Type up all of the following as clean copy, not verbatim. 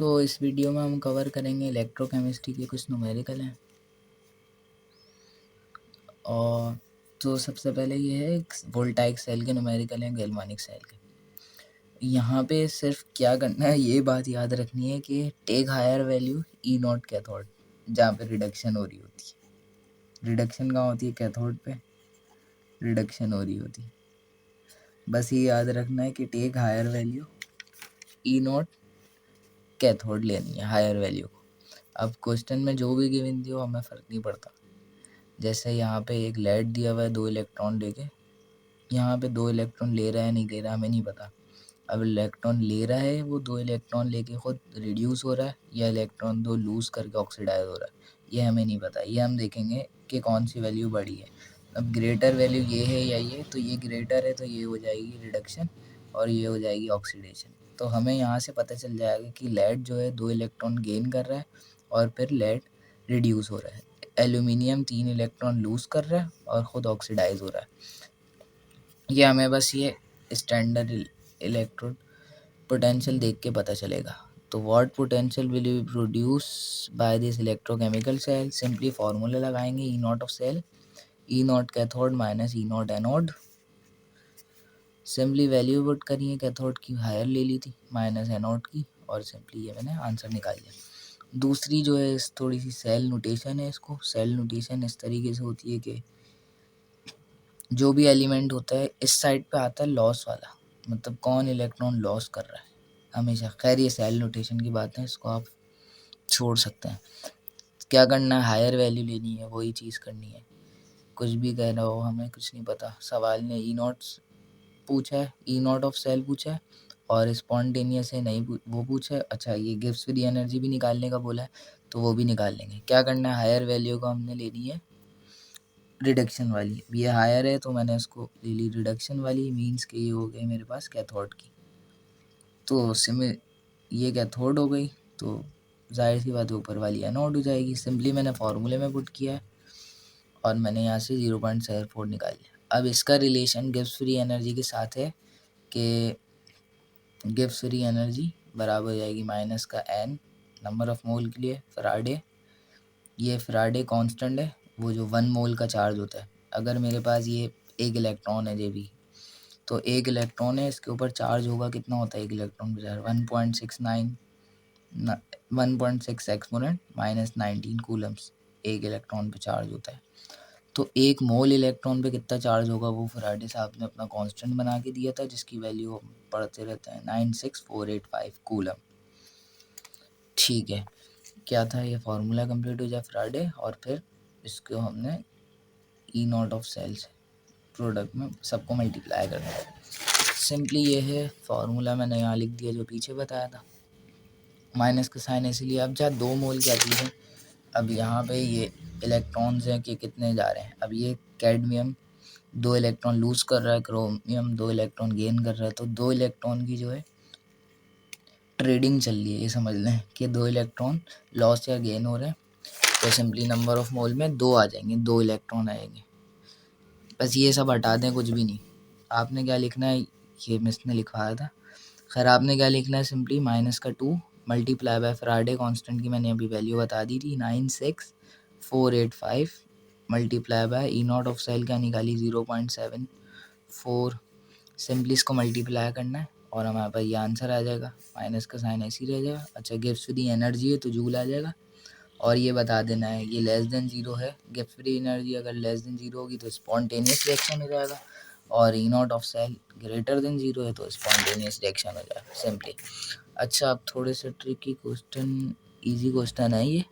तो इस वीडियो में हम कवर करेंगे इलेक्ट्रोकेमिस्ट्री के कुछ न्यूमेरिकल हैं। और तो सबसे पहले ये है वोल्टाइक सेल के न्यूमेरिकल हैं, गैल्वानिक सेल के। यहाँ पे सिर्फ क्या करना है, ये बात याद रखनी है कि take higher value E naught cathode, जहाँ पे रिडक्शन हो रही होती है। रिडक्शन कहाँ होती है? कैथोड पे रिडक्शन हो रही होती है। बस ये याद रखना है कि take higher value E naught cathode लेनी है, हायर वैल्यू को। अब क्वेश्चन में जो भी गिवन दियो हमें फ़र्क नहीं पड़ता। जैसे यहाँ पे एक लेड दिया हुआ है 2 इलेक्ट्रॉन लेके, यहाँ पे 2 इलेक्ट्रॉन ले रहा है नहीं ले रहा हमें नहीं पता। अब इलेक्ट्रॉन ले रहा है, वो 2 इलेक्ट्रॉन लेके खुद रिड्यूस हो रहा है या इलेक्ट्रॉन 2 लूज़ करके ऑक्सीडाइज हो रहा है, ये हमें नहीं पता। ये हम देखेंगे कि कौन सी वैल्यू बड़ी है। अब ग्रेटर वैल्यू ये है या ये, तो ये ग्रेटर है तो ये हो जाएगी रिडक्शन और ये हो जाएगी ऑक्सीडेशन। तो हमें यहाँ से पता चल जाएगा कि लेड जो है 2 इलेक्ट्रॉन गेन कर रहा है और फिर लेड रिड्यूस हो रहा है। एल्यूमिनियम 3 इलेक्ट्रॉन लूज़ कर रहा है और ख़ुद ऑक्सीडाइज हो रहा है। ये हमें बस ये स्टैंडर्ड इलेक्ट्रोड पोटेंशियल देख के पता चलेगा। तो what potential will be produce by this electrochemical cell, simply formula लगाएंगे E naught of cell, E naught cathode minus E naught anode. Simply value put करिए, कैथोड की हायर ले ली थी माइनस एनोड की, और सिंपली ये मैंने आंसर निकाल लिया। दूसरी जो है थोड़ी सी सेल नोटेशन है। इसको सेल नोटेशन इस तरीके से होती है कि जो भी एलिमेंट होता है इस साइड पे आता है लॉस वाला, मतलब कौन इलेक्ट्रॉन लॉस कर रहा है हमेशा। खैर ये सेल नोटेशन की बात है, इसको आप छोड़ सकते हैं। क्या करना है, हायर वैल्यू लेनी है, वही चीज़ करनी है। कुछ भी कह रहा हो हमें कुछ नहीं पता। सवाल ने ई नॉट पूछा है, ई नॉट ऑफ सेल पूछा है और स्पॉन्टेनियस है नहीं वो पूछा है। अच्छा ये गिब्स फ्री एनर्जी भी निकालने का बोला है तो वो भी निकाल लेंगे। क्या करना है, हायर वैल्यू को हमने लेनी है रिडक्शन वाली। ये हायर है तो मैंने इसको ले ली रिडक्शन वाली, मीन्स कि ये हो गई मेरे पास कैथोड की। तो ये कैथोड हो गई, तो जाहिर सी बात है ऊपर वाली एनोड हो जाएगी। सिंपली मैंने फार्मूले में पुट किया है और मैंने यहाँ से 0.74 निकाल लिया। अब इसका रिलेशन गिब्स फ्री एनर्जी के साथ है कि गिब्स फ्री एनर्जी बराबर हो जाएगी माइनस का n नंबर ऑफ मोल के लिए फराडे। ये फराडे कांस्टेंट है, वो जो 1 मोल का चार्ज होता है। अगर मेरे पास ये एक इलेक्ट्रॉन है जेबी, तो एक इलेक्ट्रॉन है, इसके ऊपर चार्ज होगा कितना होता है एक इलेक्ट्रॉन पर चार्ज 1.6 एक्सपोनेंट माइनस 19 कूलम्स एक इलेक्ट्रॉन पे चार्ज होता है। तो एक मोल इलेक्ट्रॉन पे कितना चार्ज होगा वो फराडे साहब ने अपना कांस्टेंट बना के दिया था, जिसकी वैल्यू हम पढ़ते रहते हैं 96485 कूलम। ठीक है, क्या था ये फार्मूला कंप्लीट हो जाए फराडे, और फिर इसको हमने ई नॉट ऑफ सेल से प्रोडक्ट में सबको मल्टीप्लाई करना है। सिंपली ये है फार्मूला, मैंने यहाँ लिख दिया जो पीछे बताया था। माइनस का साइन इसीलिए। अब जहाँ 2 मोल क्या चीज़ है, अब यहाँ पे ये इलेक्ट्रॉन्स हैं कि कितने जा रहे हैं। अब ये कैडमियम 2 इलेक्ट्रॉन लूज़ कर रहा है, क्रोमियम 2 इलेक्ट्रॉन गेन कर रहा है, तो 2 इलेक्ट्रॉन की जो है ट्रेडिंग चल रही है। ये समझ लें कि 2 इलेक्ट्रॉन लॉस या गेन हो रहे हैं, तो सिंपली नंबर ऑफ मोल में 2 आ जाएंगे, 2 इलेक्ट्रॉन आएंगे। बस ये सब हटा दें, कुछ भी नहीं। आपने क्या लिखना है, ये मिस ने लिखवाया था। खैर आपने क्या लिखना है, सिंपली माइनस का 2 मल्टीप्लाई बाय फराडे कांस्टेंट की मैंने अभी वैल्यू बता दी थी 96485 multiply by E naught of cell क्या निकाली 0.74। सिंपली इसको मल्टीप्लाई करना है और हमारे पास ये आंसर आ जाएगा। माइनस का साइन ऐसे ही रह जाएगा। अच्छा गिब्स फ्री एनर्जी है तो जूल आ जाएगा, और ये बता देना है ये लेस देन 0 है। गिब्स फ्री एनर्जी अगर लेस देन 0 होगी तो स्पॉन्टेनियस रिएक्शन हो जाएगा, और E naught of cell greater than 0 है तो स्पॉन्टेनियस रिएक्शन हो जाएगा सिंपली। अच्छा अब थोड़े से ट्रिकी क्वेश्चन, इजी क्वेश्चन है ये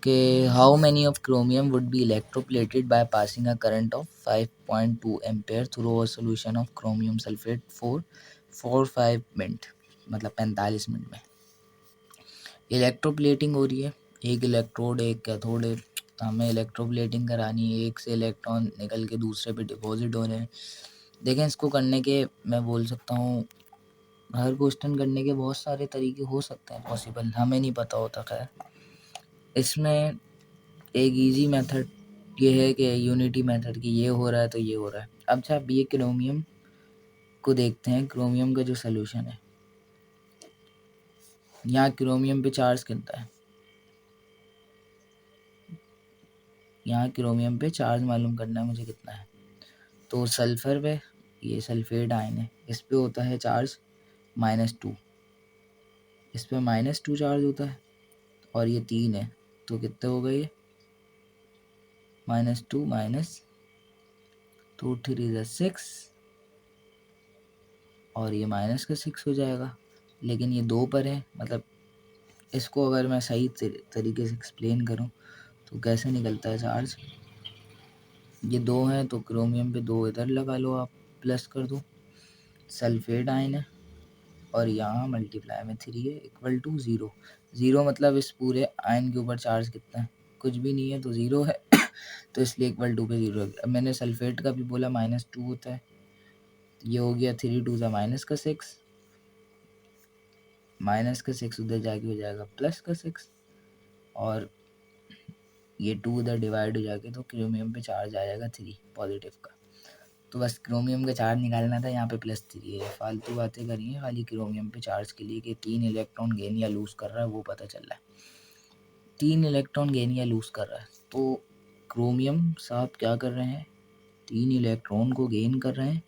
कि how many of chromium would be electroplated by passing a current of 5.2 ampere through a solution of chromium sulphate for 45 minute, मतलब 45 मिनट में। इलेक्ट्रोप्लेटिंग हो रही है, एक इलेक्ट्रोड एक कैथोड है, तो हमें इलेक्ट्रोप्लेटिंग करानी है। एक से इलेक्ट्रॉन निकल के दूसरे पे डिपॉजिट हो रहे हैं। देखें इसको करने के मैं बोल सकता हूँ, हर क्वेश्चन करने के बहुत सारे तरीके हो सकते हैं पॉसिबल, हमें नहीं पता होता। खैर इसमें एक इजी मेथड ये है कि यूनिटी मेथड की, ये हो रहा है तो ये हो रहा है। अब जब ये क्रोमियम को देखते हैं, क्रोमियम का जो सलूशन है, यहाँ क्रोमियम पे चार्ज कितना है, यहाँ क्रोमियम पे चार्ज मालूम करना है मुझे कितना है। तो सल्फर पे, ये सल्फेट आयन है, इस पे होता है चार्ज -2, इस पे -2 चार्ज होता है, और ये 3 है, तो कितने हो गए ये, -2 -2 3 6, और ये माइनस का 6 हो जाएगा। लेकिन ये 2 पर है, मतलब इसको अगर मैं सही तरीके से एक्सप्लेन करूँ तो कैसे निकलता है चार्ज, ये 2 हैं तो क्रोमियम पे 2 इधर लगा लो आप, प्लस कर दो, सल्फेट आयन है, और यहाँ मल्टीप्लाई में 3 है, इक्वल टू 0। 0 मतलब इस पूरे आयन के ऊपर चार्ज कितना है, कुछ भी नहीं है, तो 0 है तो इसलिए इक्वल टू पे 0 है। अब मैंने सल्फेट का भी बोला -2 होता है, ये हो गया 3 2 माइनस का 6, माइनस का 6 उधर जाके हो जाएगा प्लस का 6, और ये 2 उधर डिवाइड हो जाके तो क्रोमियम पे चार्ज आ जाएगा 3 पॉजिटिव का। तो बस क्रोमियम का चार्ज निकालना था, यहाँ पे +3 है। फालतू बातें करी हैं खाली क्रोमियम पे चार्ज के लिए कि 3 इलेक्ट्रॉन गेन या लूज़ कर रहा है, वो पता चल रहा है 3 इलेक्ट्रॉन गेन या लूज़ कर रहा है। तो क्रोमियम साहब क्या कर रहे हैं, 3 इलेक्ट्रॉन को गेन कर रहे हैं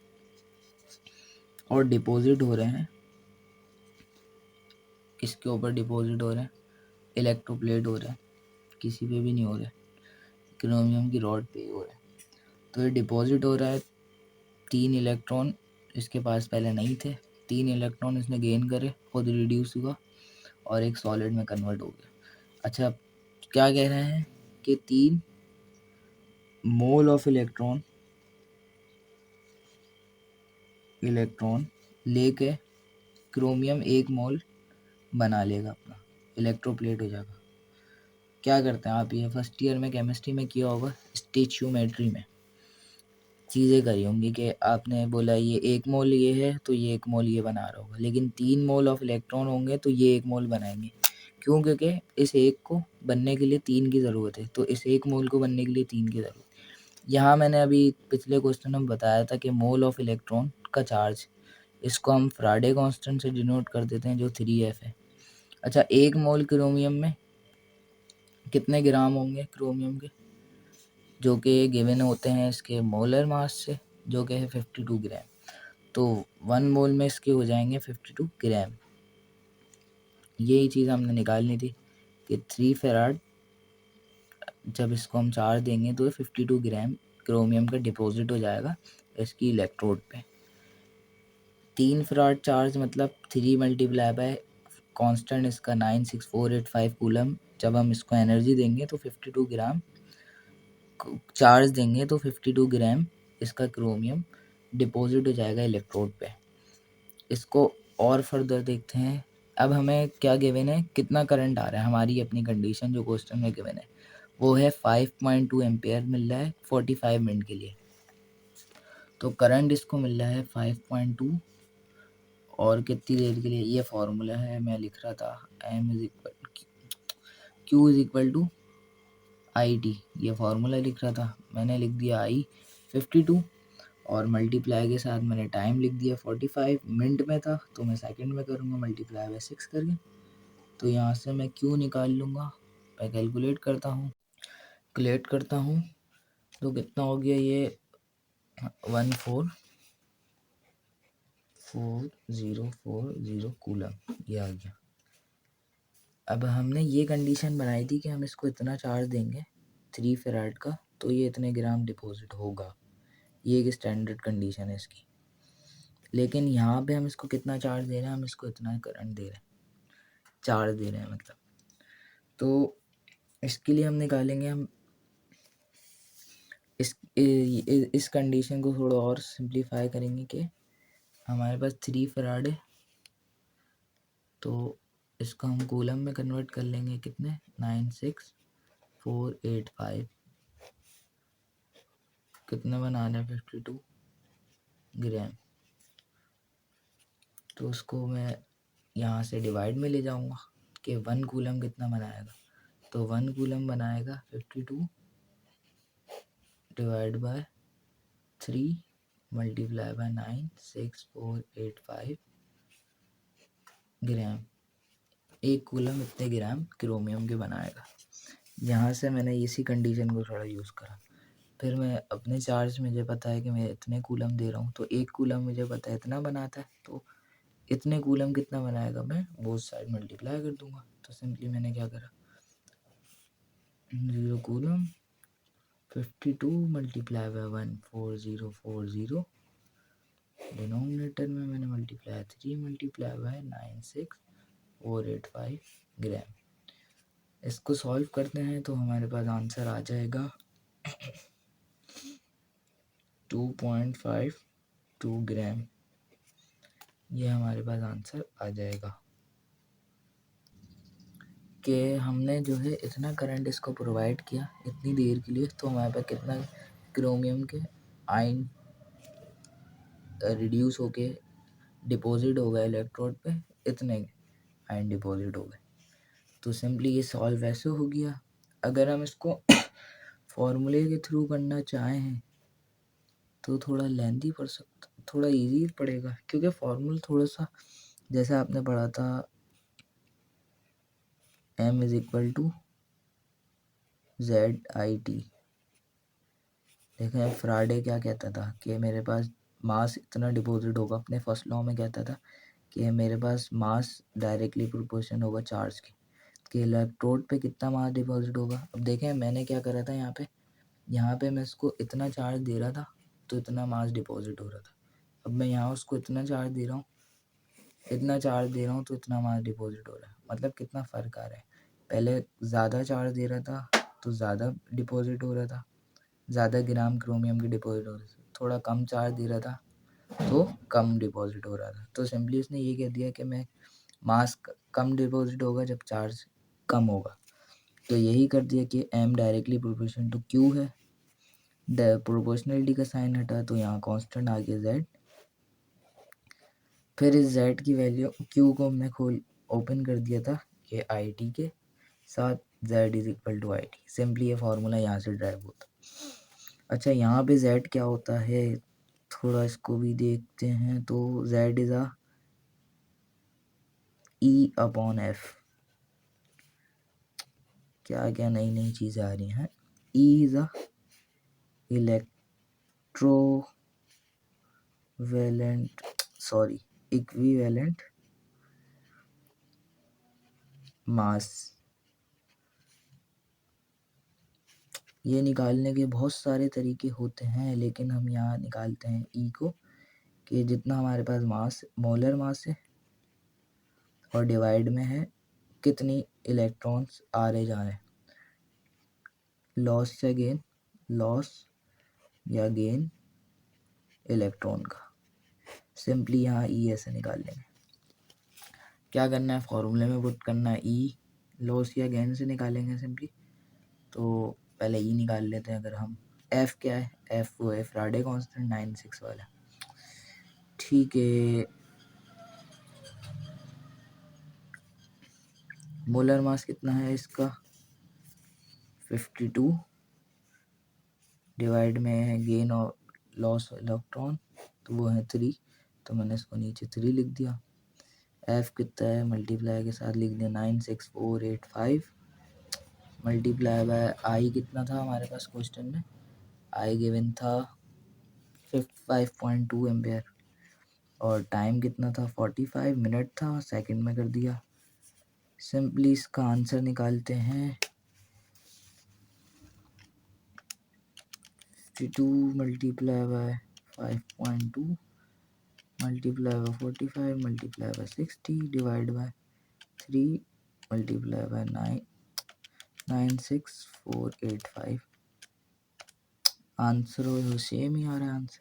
और डिपॉजिट हो रहे हैं, किसके ऊपर डिपॉजिट हो रहे हैं, इलेक्ट्रोप्लेट हो रहे हैं, किसी पे भी नहीं हो रहे, क्रोमियम की रॉड पे ही हो रहे हैं। तो ये डिपॉजिट हो रहा है, 3 इलेक्ट्रॉन इसके पास पहले नहीं थे, 3 इलेक्ट्रॉन इसने गेन करे, खुद रिड्यूस हुआ और एक सॉलिड में कन्वर्ट हो गया। अच्छा, क्या कह रहे हैं कि 3 मोल ऑफ इलेक्ट्रॉन लेके क्रोमियम 1 मोल बना लेगा, अपना इलेक्ट्रोप्लेट हो जाएगा। क्या करते हैं आप, ये फर्स्ट ईयर में केमिस्ट्री में किया होगा, स्टेचियोमेट्री में चीज़ें करी होंगी कि आपने बोला ये 1 मोल ये है तो ये 1 मोल ये बना रहा होगा, लेकिन 3 मोल ऑफ इलेक्ट्रॉन होंगे तो ये 1 मोल बनाएंगे। क्यों, क्योंकि इस एक को बनने के लिए 3 की ज़रूरत है, तो इस 1 मोल को बनने के लिए 3 की ज़रूरत है। यहाँ मैंने अभी पिछले क्वेश्चन में बताया था कि मोल ऑफ इलेक्ट्रॉन का चार्ज, इसको हम फ्राडे कांस्टेंट से डिनोट कर देते हैं जो 3F है। अच्छा, 1 मोल क्रोमियम में कितने ग्राम होंगे क्रोमियम के, जो कि गिवन होते हैं इसके मोलर मास से, जो कि है 52 ग्राम। तो 1 मोल में इसके हो जाएंगे 52 ग्राम। यही चीज़ हमने निकालनी थी कि 3 फेराड जब इसको हम चार्ज देंगे तो 52 ग्राम क्रोमियम का डिपॉजिट हो जाएगा इसकी इलेक्ट्रोड पे। 3 फेराड चार्ज मतलब 3 मल्टीप्लाई बाय कांस्टेंट इसका 96485 कूलम। जब हम इसको एनर्जी देंगे तो 52 ग्राम चार्ज देंगे तो 52 ग्राम इसका क्रोमियम डिपॉजिट हो जाएगा इलेक्ट्रोड पे। इसको और फर्दर देखते हैं। अब हमें क्या गिवन है, कितना करंट आ रहा है, हमारी अपनी कंडीशन जो क्वेश्चन में गिवन है वो है 5.2 एम्पेयर मिल रहा है 45 मिनट के लिए। तो करंट इसको मिल रहा है 5.2 और कितनी देर के लिए, ये फॉर्मूला है मैं लिख रहा था, Q is equal to IT, ये फार्मूला लिख रहा था, मैंने लिख दिया I 52 और मल्टीप्लाई के साथ मैंने टाइम लिख दिया 45 मिनट में था, तो मैं सेकंड में करूँगा मल्टीप्लाई बाय 6 करके। तो यहाँ से मैं Q निकाल लूँगा, मैं कैलकुलेट करता हूँ तो कितना हो गया, ये 144,040 कूलम, ये आ गया। अब हमने ये कंडीशन बनाई थी कि हम इसको इतना चार्ज देंगे 3 फेराड का तो ये इतने ग्राम डिपॉजिट होगा, ये एक स्टैंडर्ड कंडीशन है इसकी। लेकिन यहाँ पे हम इसको कितना चार्ज दे रहे हैं, हम इसको इतना करंट दे रहे हैं, चार्ज दे रहे हैं मतलब। तो इसके लिए हम निकालेंगे, हम इस कंडीशन को थोड़ा और सिंप्लीफाई करेंगे कि हमारे पास 3 फराड है तो इसको हम कूलम में कन्वर्ट कर लेंगे, कितने 96485, कितने बनाना है 52 ग्राम। तो उसको मैं यहाँ से डिवाइड में ले जाऊँगा कि 1 कूलम कितना बनाएगा, तो 1 कूलम बनाएगा 52 divide by 3 multiply by 96485 gram. 1 coulomb इतने ग्राम क्रोमियम के बनाएगा। यहाँ से मैंने इसी कंडीशन को थोड़ा यूज़ करा। फिर मैं अपने चार्ज मुझे पता है कि मैं इतने कूलम दे रहा हूँ, तो 1 कूलम मुझे पता है इतना बनाता है, तो इतने कूलम कितना बनाएगा मैं बोथ साइड मल्टीप्लाई कर दूंगा। तो सिंपली मैंने क्या करा, 0 कूलम 52 मल्टीप्लाई बाय 14040, डिनोमिनेटर में मैंने मल्टीप्लाई 3 मल्टीप्लाई बाय 96485 ग्राम। इसको सॉल्व करते हैं तो हमारे पास आंसर आ जाएगा 2.52 ग्राम। ये हमारे पास आंसर आ जाएगा कि हमने जो है इतना करंट इसको प्रोवाइड किया इतनी देर के लिए, तो हमारे पास कितना क्रोमियम के आयन रिड्यूस होके डिपॉजिट हो गए इलेक्ट्रोड पे, इतने आयन डिपॉजिट हो गए। तो सिंपली ये सॉल्व वैसे हो गया। अगर हम इसको फॉर्मूले के थ्रू करना चाहें तो थोड़ा लेंथी पड़ सकता, थोड़ा इजी पड़ेगा, क्योंकि फॉर्मूला थोड़ा सा जैसे आपने पढ़ा था m is equal to ZIT। देखें फ्राडे क्या कहता था कि मेरे पास मास इतना डिपॉजिट होगा, अपने फर्स्ट लॉ में कहता था कि मेरे पास मास डायरेक्टली प्रोपोर्शन होगा चार्ज के, कि इलेक्ट्रोड पे कितना मास डिपॉजिट होगा। अब देखें मैंने क्या करा था, यहाँ पे मैं इसको इतना चार्ज दे रहा था तो इतना मास डिपॉजिट हो रहा था। अब मैं यहाँ उसको इतना चार्ज दे रहा हूँ, तो इतना मास डिपॉजिट हो रहा है। मतलब कितना फ़र्क आ रहा है, पहले ज़्यादा चार्ज दे रहा था तो ज़्यादा डिपॉजिट हो रहा था, ज़्यादा ग्राम क्रोमियम की डिपॉजिट हो रही थी। थोड़ा कम चार्ज दे रहा था तो कम डिपॉजिट हो रहा था। तो सिंपली इसने ये कह दिया कि मैं मास कम डिपॉजिट होगा जब चार्ज कम होगा। तो यही कर दिया कि m directly proportional to q है। प्रोपोर्शनलिटी का साइन हटा तो यहाँ कांस्टेंट आ गया z। फिर इस z की वैल्यू q को हमने ओपन कर दिया था कि IT के साथ z is equal to IT। Simply ये फार्मूला यहाँ से ड्राइव होता। अच्छा यहाँ पे z क्या होता है, थोड़ा इसको भी देखते हैं। तो z is a E upon f। क्या क्या नई नई चीज़ें आ रही हैं। E is a equivalent mass. ये निकालने के बहुत सारे तरीके होते हैं, लेकिन हम यहाँ निकालते हैं ई को, कि जितना हमारे पास मास मोलर मास है और डिवाइड में है कितनी इलेक्ट्रॉन्स आ रहे जा रहे हैं, लॉस या गेन इलेक्ट्रॉन का। सिंपली यहाँ ई ऐसे निकाल लेंगे। क्या करना है, फॉर्मूले में पुट करना है ई, लॉस या गेन से निकालेंगे सिंपली। तो पहले ई निकाल लेते हैं। अगर हम एफ क्या है, एफ वो है फ्राडे कांस्टेंट 96 वाला, ठीक है। मोलर मास कितना है इसका 52, डिवाइड में है गेन और लॉस इलेक्ट्रॉन, तो वो है 3, तो मैंने इसको नीचे 3 लिख दिया। एफ कितना है मल्टीप्लाई के साथ लिख दिया 96485, मल्टीप्लाई बाय आई कितना था हमारे पास क्वेश्चन में, आई गिवन था 5.2 एम्पेयर, और टाइम कितना था 45 मिनट था, सेकंड में कर दिया। सिंपली इसका आंसर निकालते हैं 52 multiply by 5.2 multiply by 45 multiply by 60 divide by 3 multiply by 96485। Answer वो सेम ही आ रहा है आंसर,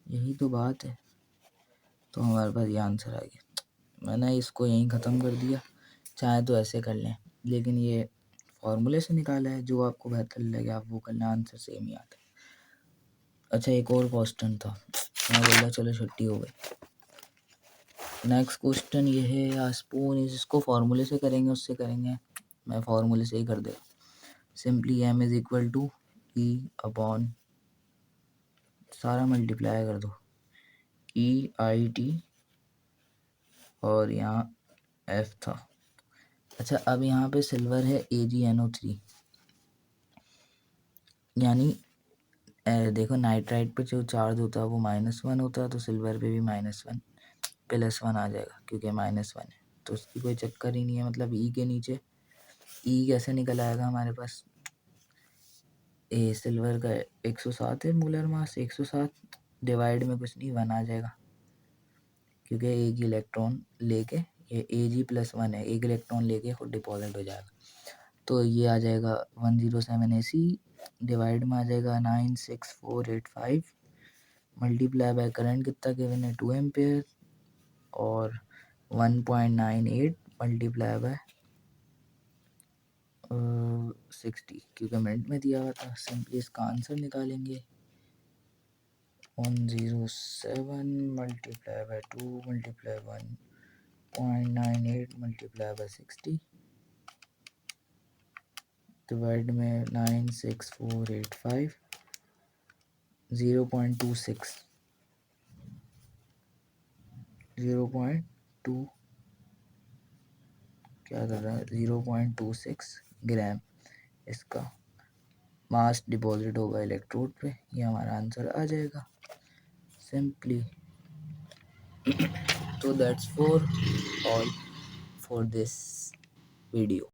यही तो बात है। तो हमारे पास ये आंसर आ गया। मैंने इसको यहीं ख़त्म कर दिया, चाहे तो ऐसे कर लें, लेकिन ये फॉर्मूले से निकाला है, जो आपको बेहतर लगे आप वो करना, आंसर सेम ही आता है। अच्छा एक और क्वेश्चन था, मैं बोला चलो छुट्टी हो गई। नेक्स्ट क्वेश्चन ये है, स्पून इसको फार्मूले से करेंगे उससे करेंगे, मैं फार्मूले से ही कर देगा। Simply m is equal to E upon, सारा मल्टीप्लाई कर दो, EIT और यहाँ f था अच्छा, अब यहाँ पे सिल्वर है AgNO3, यानी देखो नाइट्राइट पे जो चार्ज होता है वो -1 होता है, तो सिल्वर पे भी -1 +1 आ जाएगा क्योंकि -1 है, तो उसकी कोई चक्कर ही नहीं है। मतलब E के नीचे E कैसे निकल आएगा हमारे पास, सिल्वर का 107 है मोलर मास, 107 डिवाइड में कुछ नहीं 1 आ जाएगा, क्योंकि एक इलेक्ट्रॉन लेके ये Ag+1 है, एक इलेक्ट्रॉन लेके खुद डिपॉजिट हो जाएगा। तो ये आ जाएगा 107 AC, डिवाइड में आ जाएगा 96485, मल्टीप्लाई बाय करंट कितना गिवन है 2 एम्पेयर, और 1.98 मल्टीप्लाई बाय 60 क्योंकि मिनट में दिया हुआ था। सिंपली इसका आंसर निकालेंगे, 107 multiply by 2 multiply 1.98 multiply by 60 divide में 96485, 0.26 0.2 क्या कर रहा है 0.26 ग्राम इसका मास डिपॉजिट होगा इलेक्ट्रोड पे। ये हमारा आंसर आ जाएगा सिंपली। तो that's for all for this video.